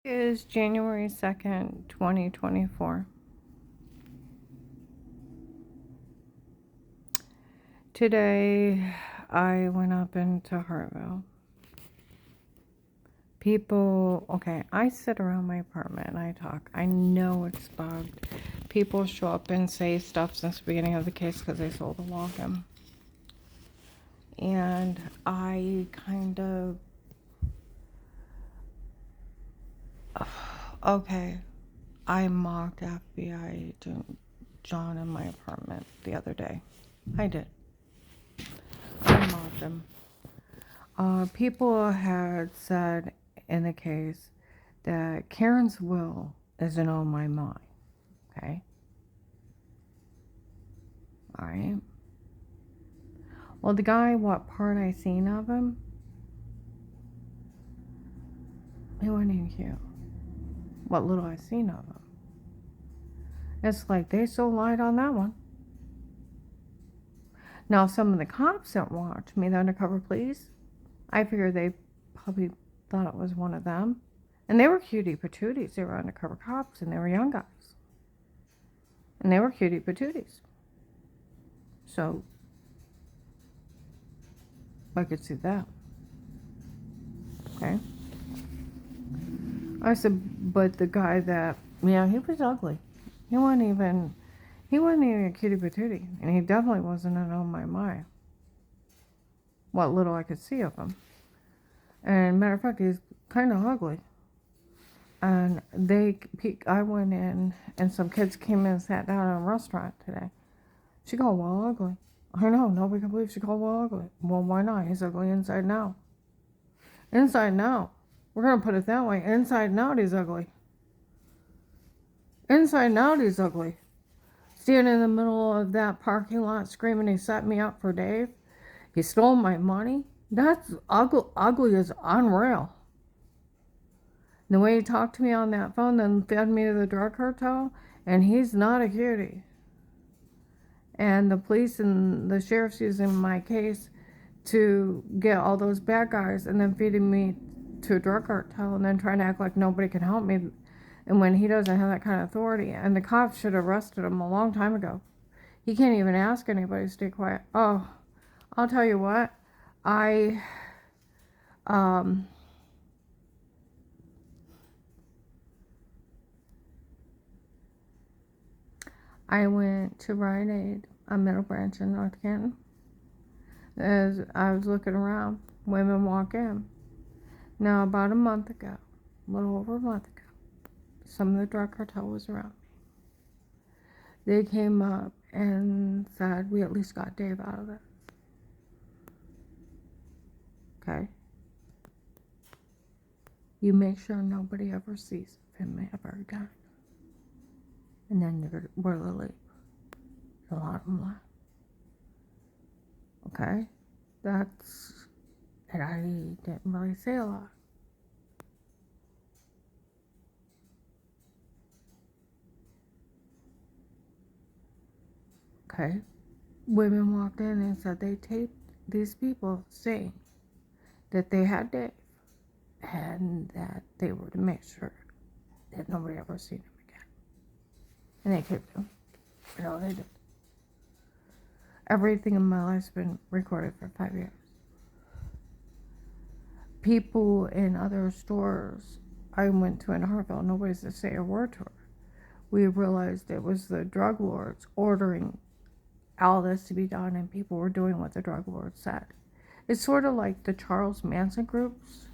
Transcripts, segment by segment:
Is January 2nd, 2024. Today, I went up into Hartville. People, okay, I sit around my apartment and I talk. I know it's bugged. People show up and say stuff since the beginning of the case because they sold a walk-in. And I kind of, okay, I mocked FBI agent John in my apartment the other day. I did. I mocked him. People had said in the case that Karen's will isn't on my mind. Okay? Alright? Well, the guy, what part I seen of him, he wasn't even cute. What little I seen of him. It's like they so lied on that one. Now, some of the cops that watched me, the undercover police, I figured they probably thought it was one of them. And they were cutie patooties. They were undercover cops and they were young guys. And they were cutie patooties. So, I could see that. Okay? I said, but the guy that, yeah, he was ugly. He wasn't even a cutie patootie. And he definitely wasn't an oh my my. What little I could see of him. And matter of fact, he's kind of ugly. And I went in and some kids came in and sat down in a restaurant today. She called Will ugly. I know, nobody can believe she called Will ugly. Well, why not? He's ugly inside and out. Inside and out. We're going to put it that way. Inside and out, he's ugly. Inside and out, he's ugly. Standing in the middle of that parking lot screaming he set me up for Dave. He stole my money. That's ugly as unreal. The way he talked to me on that phone, then fed me to the drug cartel, and he's not a cutie. And the police and the sheriff's using my case to get all those bad guys and then feeding me to a drug cartel and then trying to act like nobody can help me. And when he doesn't have that kind of authority, and the cops should have arrested him a long time ago. He can't even ask anybody to stay quiet. Oh, I'll tell you what, I went to Rite Aid, a Middle Branch in North Canton. As I was looking around, women walk in. Now, about a month ago, a little over a month ago, some of the drug cartel was around me. They came up and said, we at least got Dave out of it. Okay? You make sure nobody ever sees him ever again. And then we're the leap. A lot of them left. Okay? That's, and I didn't really say a lot. Okay? Women walked in and said they taped these people saying that they had Dave and that they were to make sure that nobody ever seen him again. And they taped him. You know, they did. Everything in my life's been recorded for 5 years. People in other stores I went to in Hartville, nobody's to say a word to her. We realized it was the drug lords ordering all this to be done, and people were doing what the drug lords said. It's sort of like the Charles Manson groups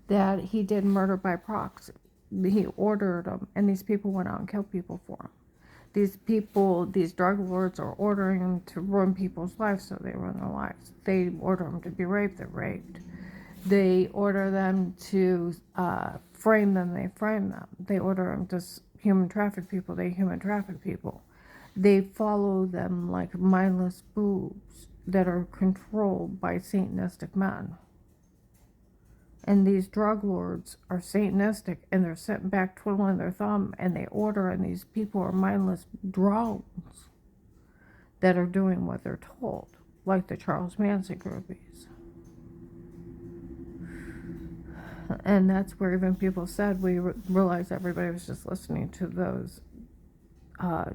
that he did murder by proxy. He ordered them, and these people went out and killed people for him. These drug lords are ordering them to ruin people's lives, so they ruin their lives. They order them to be raped, they're raped. They order them to frame them, they frame them. They order them to human traffic people, they human traffic people. They follow them like mindless boobs that are controlled by Satanistic men. And these drug lords are Satanistic, and they're sitting back twiddling their thumb, and they order, and these people are mindless drones that are doing what they're told, like the Charles Manson groupies. And that's where even people said we realized everybody was just listening to those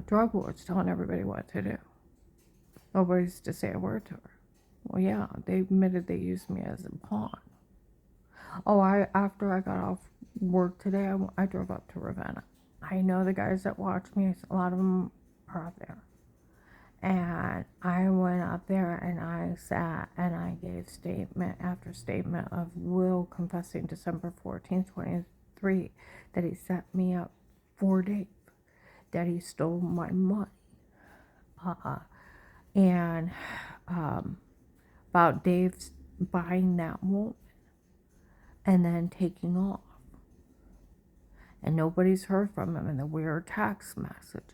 drug lords telling everybody what to do. Nobody's to say a word to her. Well, yeah, they admitted they used me as a pawn. Oh, after I got off work today, I drove up to Ravenna. I know the guys that watch me, a lot of them are up there. And I went up there and I sat and I gave statement after statement of Will confessing December 14th, 23, that he set me up for Dave, that he stole my money. And about Dave's buying that woman and then taking off. And nobody's heard from him in the weird text messages.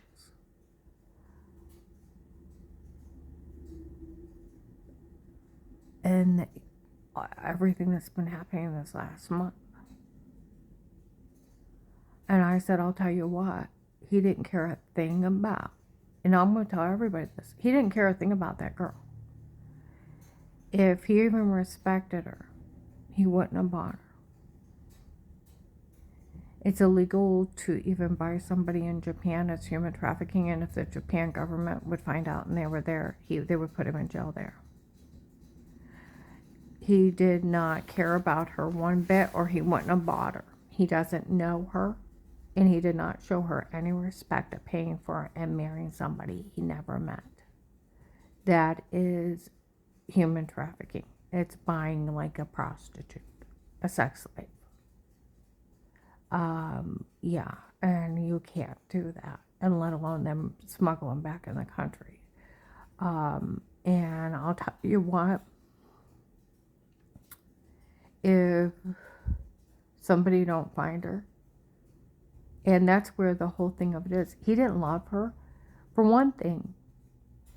And everything that's been happening this last month. And I said, I'll tell you what, he didn't care a thing about, and I'm going to tell everybody this, he didn't care a thing about that girl. If he even respected her, he wouldn't have bought her. It's illegal to even buy somebody in Japan. It's human trafficking, and if the Japan government would find out and they were there, they would put him in jail there. He did not care about her one bit, or he wouldn't have bought her. He doesn't know her, and he did not show her any respect of paying for her and marrying somebody he never met. That is human trafficking. It's buying like a prostitute, a sex slave. Yeah, and you can't do that, and let alone them smuggle them back in the country. And I'll tell you what, if somebody don't find her, and that's where the whole thing of it is, he didn't love her. For one thing,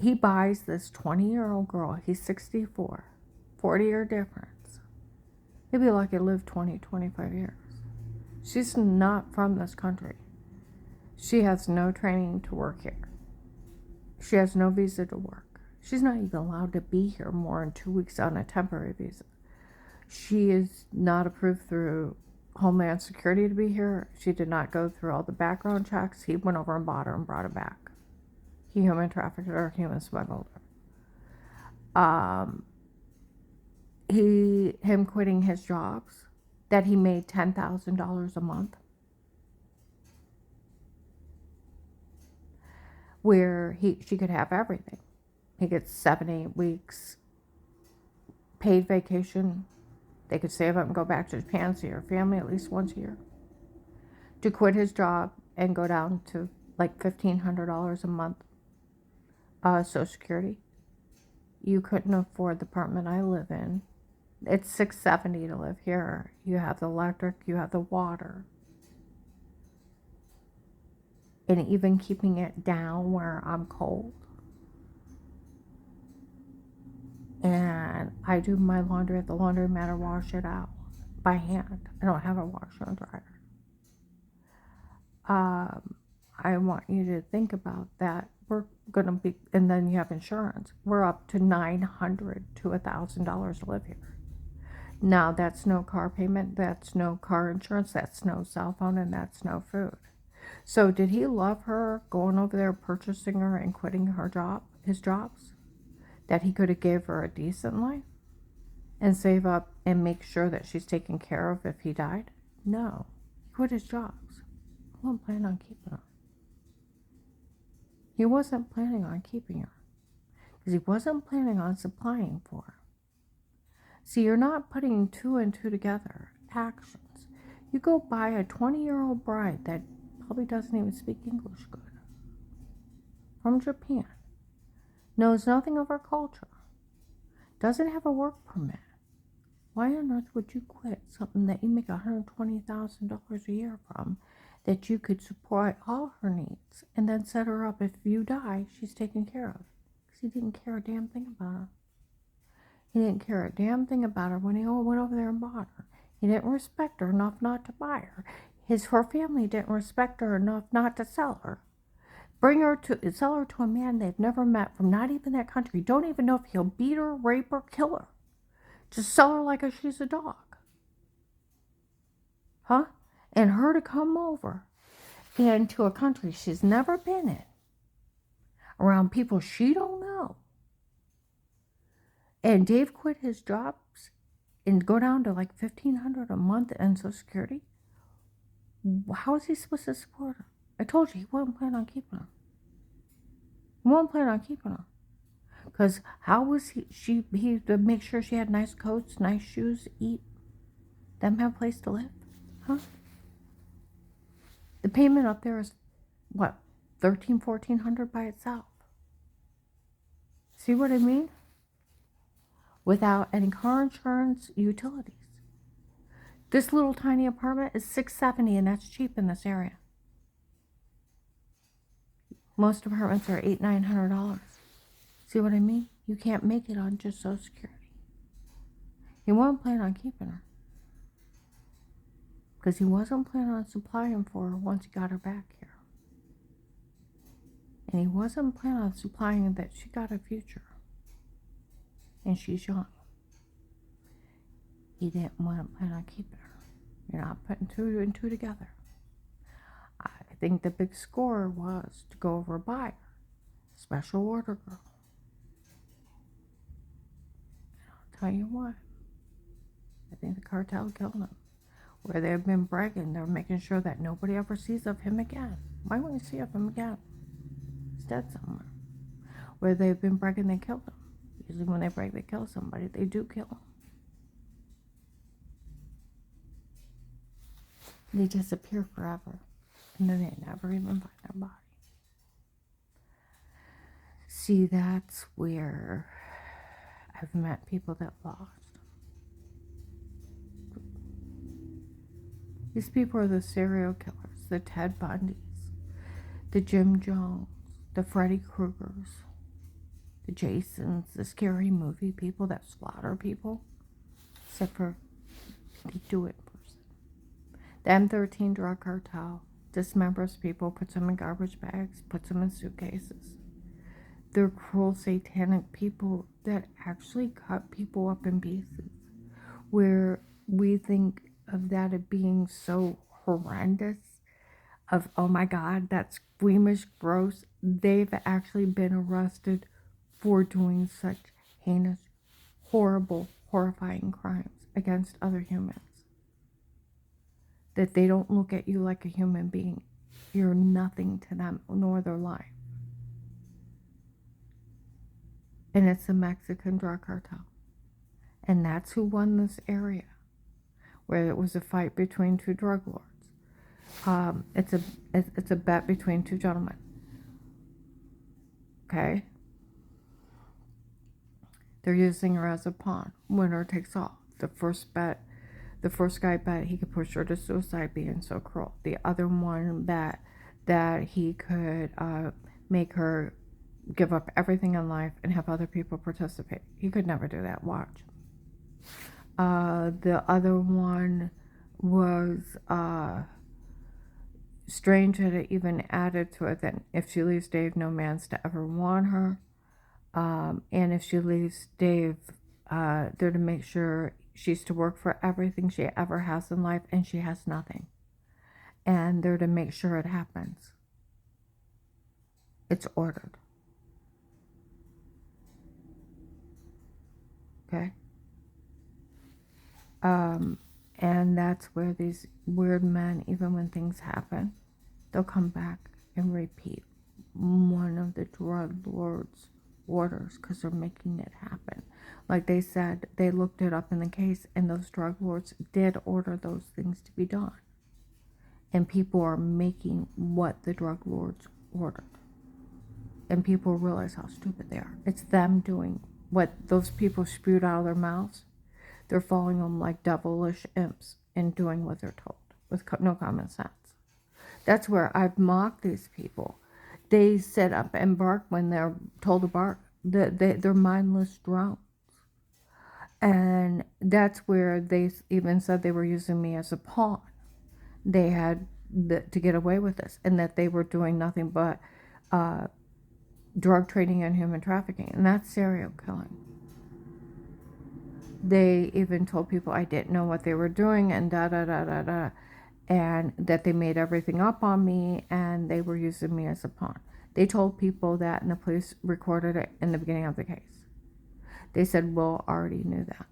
he buys this 20-year-old girl, he's 64, 40-year difference. He'd be lucky to live 20, 25 years. She's not from this country. She has no training to work here. She has no visa to work. She's not even allowed to be here more than 2 weeks on a temporary visa. She is not approved through Homeland Security to be here. She did not go through all the background checks. He went over and bought her and brought her back. He human trafficked her, human smuggled her. Him quitting his jobs, that he made $10,000 a month, where she could have everything. He gets 7-8 weeks paid vacation. They could save up and go back to Japan, see her family at least once a year. To quit his job and go down to like $1,500 a month Social Security. You couldn't afford the apartment I live in. It's $670 to live here. You have the electric, you have the water. And even keeping it down where I'm cold. And I do my laundry at the laundromat or wash it out by hand. I don't have a washer and dryer. I want you to think about that. We're going to be, and then you have insurance. We're up to $900 to $1,000 to live here. Now, that's no car payment, that's no car insurance, that's no cell phone, and that's no food. So did he love her going over there, purchasing her and quitting his jobs? That he could have gave her a decent life and save up and make sure that she's taken care of if he died? No. He quit his jobs. He wasn't planning on keeping her. He wasn't planning on keeping her because he wasn't planning on supplying for her. See, you're not putting two and two together. Actions. You go buy a 20-year-old bride that probably doesn't even speak English good, from Japan, knows nothing of our culture, doesn't have a work permit. Why on earth would you quit something that you make $120,000 a year from, that you could support all her needs, and then set her up if you die, she's taken care of? Because he didn't care a damn thing about her. He didn't care a damn thing about her when he went over there and bought her. He didn't respect her enough not to buy her. Her family didn't respect her enough not to sell her. Sell her to a man they've never met from not even that country. Don't even know if he'll beat her, rape her, kill her. Just sell her like she's a dog. Huh? And her to come over into a country she's never been in, around people she don't know. And Dave quit his jobs and go down to like $1,500 a month in Social Security. How is he supposed to support her? I told you he wasn't planning on keeping her. He wasn't planning on keeping her. Because how was he to make sure she had nice coats, nice shoes, eat, them have a place to live? Huh? The payment up there is what, $1,400 by itself. See what I mean? Without any car insurance, utilities. This little tiny apartment is $670, and that's cheap in this area. Most apartments are $800-900. See what I mean? You can't make it on just Social Security. He wasn't planning on keeping her, because he wasn't planning on supplying for her once he got her back here. And he wasn't planning on supplying that she got a future. And she's young. He didn't want to plan on keeping her. You're not putting two and two together. I think the big score was to go over a buyer. Special order girl. And I'll tell you what. I think the cartel killed him. Where they've been bragging, they're making sure that nobody ever sees of him again. Why won't you see of him again? He's dead somewhere. Where they've been bragging, they killed him. Usually when they brag they kill somebody, they do kill him. They disappear forever. And then they never even find their body. See, that's where I've met people that lost. These people are the serial killers, the Ted Bundys, the Jim Jones, the Freddy Kruegers, the Jasons, the scary movie people that slaughter people, except for they do it in person. The M13 drug cartel dismembers people, puts them in garbage bags, puts them in suitcases. They're cruel, satanic people that actually cut people up in pieces, where we think of that as being so horrendous, of, oh my God, that's squeamish, gross. They've actually been arrested for doing such heinous, horrible, horrifying crimes against other humans. That they don't look at you like a human being. You're nothing to them, nor their life. And it's the Mexican drug cartel. And that's who won this area, where it was a fight between two drug lords. It's a bet between two gentlemen. Okay? They're using her as a pawn. Winner takes all. The first guy bet he could push her to suicide, being so cruel. The other one bet that he could make her give up everything in life and have other people participate. He could never do that. Watch. The other one was strange that it even added to it that if she leaves Dave, no man's to ever want her. And if she leaves Dave, they're to make sure she's to work for everything she ever has in life, and she has nothing. And they're to make sure it happens. It's ordered. Okay? And that's where these weird men, even when things happen, they'll come back and repeat one of the drug lords' orders because they're making it happen. Like they said, they looked it up in the case, and those drug lords did order those things to be done. And people are making what the drug lords ordered. And people realize how stupid they are. It's them doing what those people spewed out of their mouths. They're following them like devilish imps and doing what they're told with no common sense. That's where I've mocked these people. They sit up and bark when they're told to bark. They're mindless drones. And that's where they even said they were using me as a pawn. They had to get away with this, and that they were doing nothing but drug trading and human trafficking. And that's serial killing. They even told people I didn't know what they were doing, and da da da da da. and that they made everything up on me and they were using me as a pawn. They told people that, and the police recorded it in the beginning of the case. They said, Will already knew that.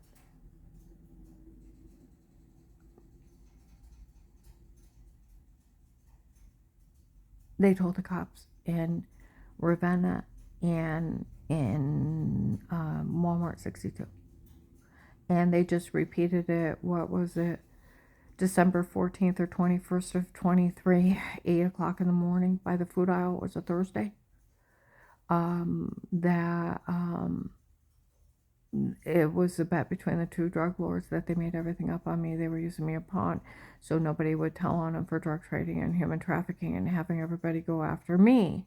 They told the cops in Ravenna and in Walmart 62. And they just repeated it, what was it, December 14th or 21st of 23, 8 o'clock in the morning by the food aisle. It was a Thursday. It was a bet between the two drug lords that they made everything up on me. They were using me a pawn so nobody would tell on them for drug trading and human trafficking, and having everybody go after me,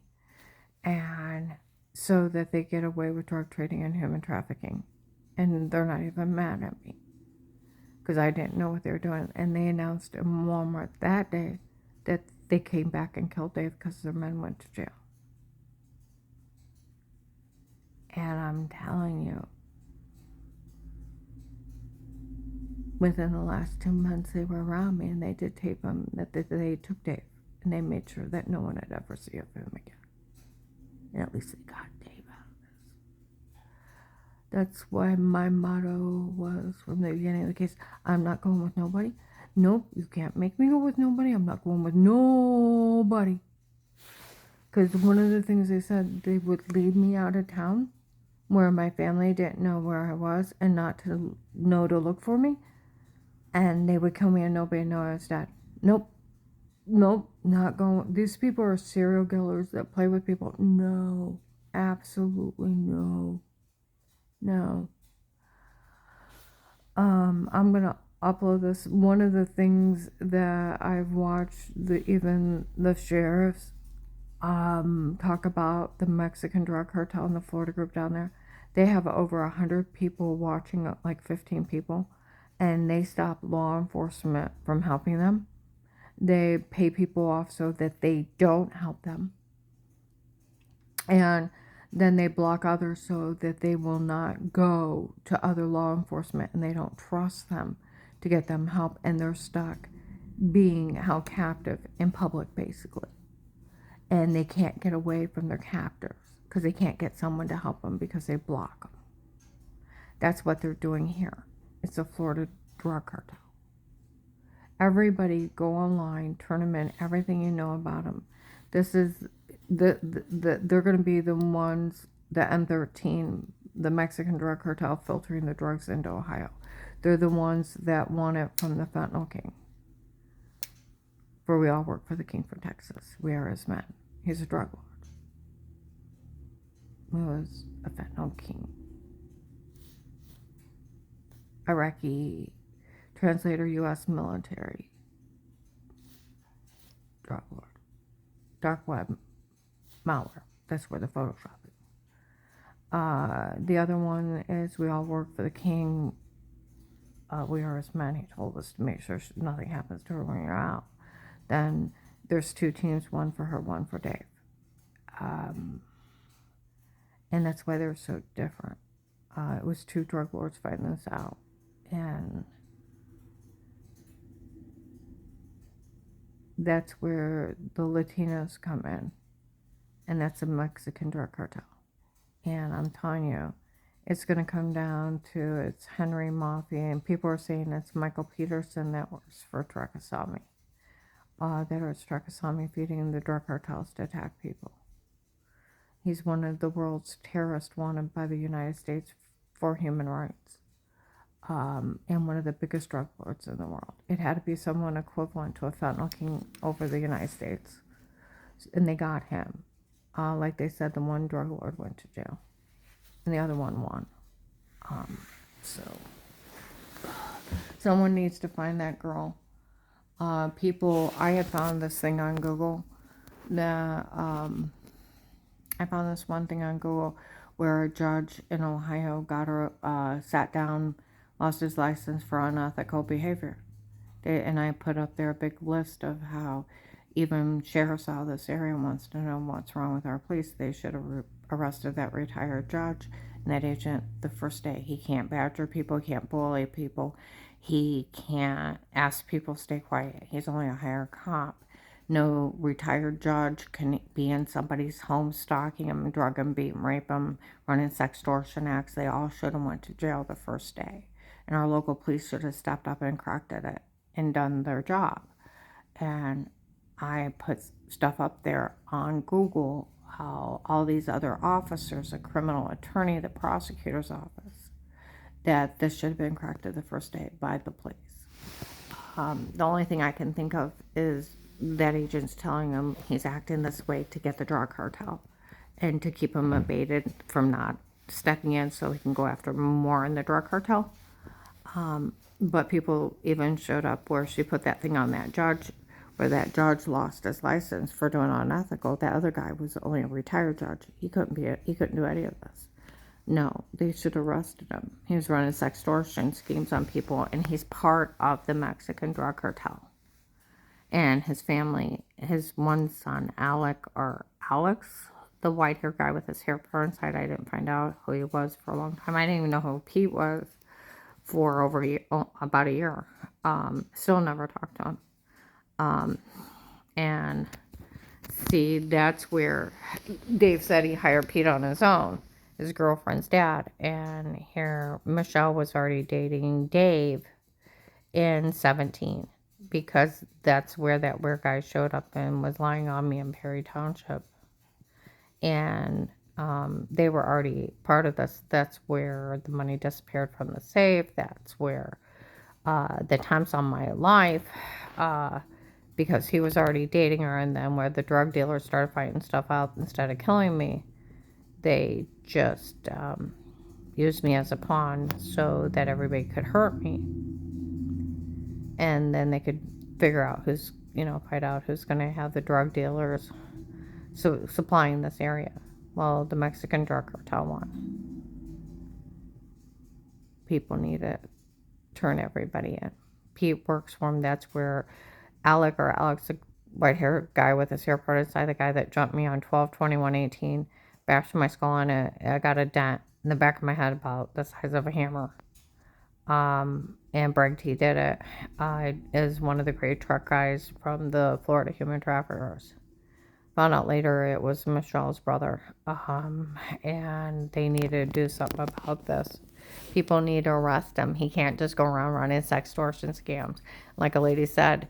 and so that they get away with drug trading and human trafficking. And they're not even mad at me because I didn't know what they were doing. And they announced in Walmart that day that they came back and killed Dave because their men went to jail. And I'm telling you, within the last 2 months they were around me, and they did tape them that they took Dave, and they made sure that no one had ever seen of him again. And at least they got Dave out of this. That's why my motto was from the beginning of the case, I'm not going with nobody. Nope, you can't make me go with nobody. I'm not going with nobody. Because one of the things they said, they would leave me out of town where my family didn't know where I was and not to know to look for me. And they would kill me and nobody knew I was dead. Nope, not going. These people are serial killers that play with people. No, absolutely no. I'm gonna upload this. One of the things that I've watched, even the sheriffs talk about the Mexican drug cartel and the Florida group down there. They have over 100 people watching, like 15 people, and they stop law enforcement from helping them. They pay people off so that they don't help them, and then they block others so that they will not go to other law enforcement, and they don't trust them to get them help, and they're stuck being held captive in public, basically. And they can't get away from their captors because they can't get someone to help them because they block them. That's what they're doing here. It's a Florida drug cartel. Everybody go online, turn them in, everything you know about them. This is they're going to be the ones, the M13, the Mexican drug cartel filtering the drugs into Ohio. They're the ones that want it from the fentanyl king. For we all work for the king from Texas. We are his men. He's a drug lord. He was a fentanyl king. Iraqi translator, U.S. military. Drug lord. Dark web malware. That's where the Photoshop is. The other one is we all work for the king. We are his men. He told us to make sure nothing happens to her when you're out. Then there's 2 teams, one for her, one for Dave. And that's why they're so different. It was 2 drug lords fighting this out. And that's where the Latinos come in. And that's a Mexican drug cartel. And I'm telling you, it's going to come down to it's Henry Mafia. And people are saying it's Michael Peterson that works for Trakasami. That are Trakasami feeding the drug cartels to attack people. He's one of the world's terrorists wanted by the United States for human rights. And one of the biggest drug lords in the world. It had to be someone equivalent to a fentanyl king over the United States. And they got him. Like they said, the one drug lord went to jail. And the other one won. So someone needs to find that girl. I had found this thing on Google. I found this one thing on Google where a judge in Ohio sat down, lost his license for unethical behavior. And I put up there a big list of how even sheriffs out of this area wants to know what's wrong with our police. They should have arrested that retired judge and that agent the first day. He can't badger people, he can't bully people, He can't ask people to stay quiet. He's only a hired cop. No retired judge can be in somebody's home stalking them, drug them, beat them, rape them, running sextortion acts. They all should have went to jail the first day. And our local police should have stepped up and corrected it and done their job. And I put stuff up there on Google how all these other officers, a criminal attorney, the prosecutor's office, that this should have been corrected the first day by the police. The only thing I can think of is that agent's telling him he's acting this way to get the drug cartel and to keep him abated from not stepping in so he can go after more in the drug cartel. But people even showed up where she put that thing on that judge, where that judge lost his license for doing unethical. That other guy was only a retired judge. He couldn't do any of this. No, they should have arrested him. He was running sextortion schemes on people, and he's part of the Mexican drug cartel. And his family, his one son, Alex, the white-haired guy with his hair put inside, I didn't find out who he was for a long time. I didn't even know who Pete was for about a year. Still never talked to him. And see, that's where Dave said he hired Pete on his own, his girlfriend's dad. And here, Michelle was already dating Dave in 17, because that's where that weird guy showed up and was lying on me in Perry Township. And they were already part of this. That's where the money disappeared from the safe. That's where the times on my life, because he was already dating her, and then where the drug dealers started fighting stuff out instead of killing me, they just used me as a pawn so that everybody could hurt me. And then they could figure out find out who's going to have the drug dealers supplying this area. Well, the Mexican drug cartel won. People need to turn everybody in. Pete works for him. That's where Alex, the white-haired guy with his hair part inside, the guy that jumped me on 12/21/18, bashed my skull on it. I got a dent in the back of my head about the size of a hammer. And bragged he did it. Is one of the great truck guys from the Florida Human Traffickers. Found out later it was Michelle's brother. And they need to do something about this. People need to arrest him. He can't just go around running sextortion scams. Like a lady said,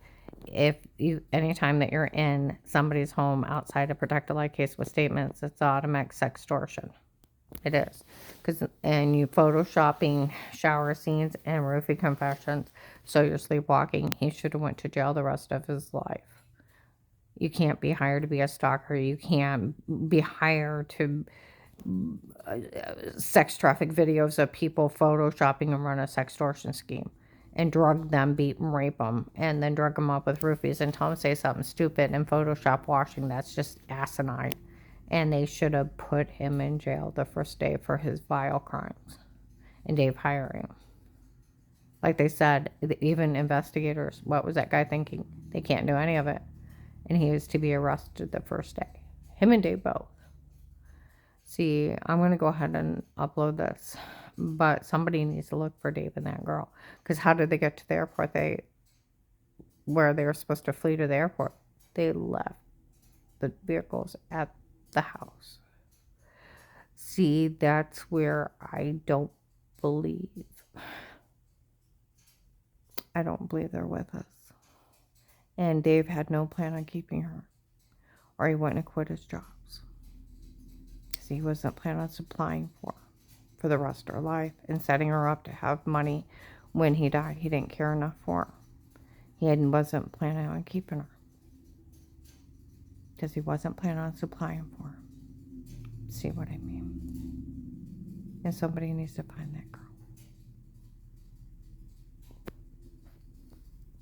anytime that you're in somebody's home outside a protected light case with statements, it's automatic sextortion. It is. And you photoshopping shower scenes and roofie confessions, so you're sleepwalking. He should have went to jail the rest of his life. You can't be hired to be a stalker. You can't be hired to sex traffic videos of people photoshopping and run a sextortion scheme and drug them, beat them, rape them, and then drug them up with roofies and tell them to say something stupid and Photoshop washing. That's just asinine. And they should have put him in jail the first day for his vile crimes. And Dave hiring him. Like they said, even investigators, what was that guy thinking? They can't do any of it. And he is to be arrested the first day. Him and Dave both. See, I'm going to go ahead and upload this. But somebody needs to look for Dave and that girl. Because how did they get to the airport? Where they were supposed to flee to the airport. They left the vehicles at the house. See, that's where I don't believe they're with us. And Dave had no plan on keeping her, or he wouldn't have quit his jobs. See, he wasn't planning on supplying for the rest of her life and setting her up to have money when he died. He didn't care enough for her. He wasn't planning on keeping her, because he wasn't planning on supplying for her. See what I mean? And somebody needs to find that girl.